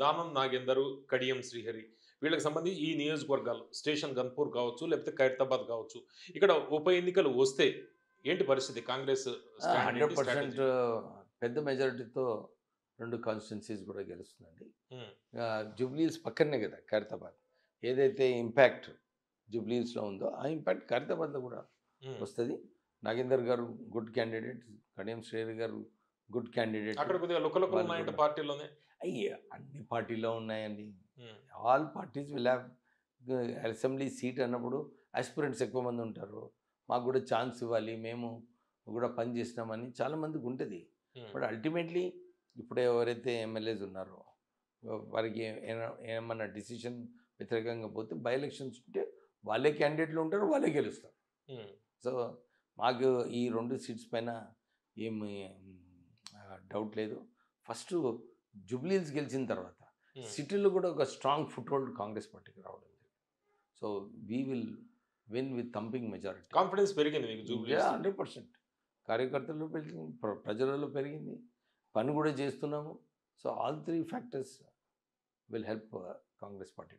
దానం నాగేందర్, కడియం శ్రీహరి వీళ్ళకి సంబంధించి ఈ నియోజకవర్గాలు స్టేషన్ గన్పూర్ కావచ్చు, లేకపోతే ఖైరతాబాద్ కావచ్చు. ఇక్కడ ఉప ఎన్నికలు వస్తే ఏంటి పరిస్థితి? కాంగ్రెస్ స్టాండ్ ఏంటి? 100% స్ట్రాటజీ? పెద్ద మెజారిటీతో 2 కాన్స్టిట్యున్సీస్ కూడా గెలుస్తుందండి. హ్మ్. జూబ్లీహిల్స్ పక్కనే కదా ఖైరతాబాద్. ఏదైతే ఇంపాక్ట్ జూబ్లీహిల్స్‌లో ఉందో, ఆ ఇంపాక్ట్ ఖైరతాబాద్‌లో కూడా హ్మ్. వస్తది. నాగేందర్ గారు గుడ్ క్యాండిడేట్. కడియం శ్రేయర్ గారు గుడ్ క్యాండిడేట్. అక్కడ కొద్దిగా లుకలుకలు వాళ్ళు ఉన్నాయంట కూడా పార్టీలోనే. అన్ని పార్టీలో ఉన్నాయండి. హ్మ్. All parties will have assembly seat అన్నప్పుడు ఆస్పిరెంట్స్ ఎక్కువ మంది ఉంటారు. మాకు కూడా ఛాన్స్ ఇవ్వాలి, మేము కూడా పని చేసినామని చాలామందికి ఉంటుంది. హ్మ్. బట్ అల్టిమేట్లీ ఇప్పుడు ఎవరైతే ఎమ్మెల్యేస్ ఉన్నారో వారికి ఏమన్నా డిసిషన్ వ్యతిరేకంగా పోతే బై ఎలక్షన్స్ ఉంటే వాళ్ళే క్యాండిడేట్లు ఉంటారు, వాళ్ళే గెలుస్తారు. హ్మ్. సో మాకు ఈ 2 సీట్స్ పైన ఏమి డౌట్ లేదు. ఫస్ట్ జూబ్లీహిల్స్ గెలిచిన తర్వాత హ్మ్. సిటీలో కూడా ఒక స్ట్రాంగ్ ఫుట్ హోల్డ్ కాంగ్రెస్ పార్టీకి రావడం జరిగింది. So we will win with thumping majority. Confidence పెరిగింది మీకు జూబ్లీహిల్స్ తోటి. 100% కార్యకర్తల్లో పెరిగింది, ప్రజలలో పెరిగింది, పని కూడా చేస్తున్నాము. So all 3 factors will help Congress party.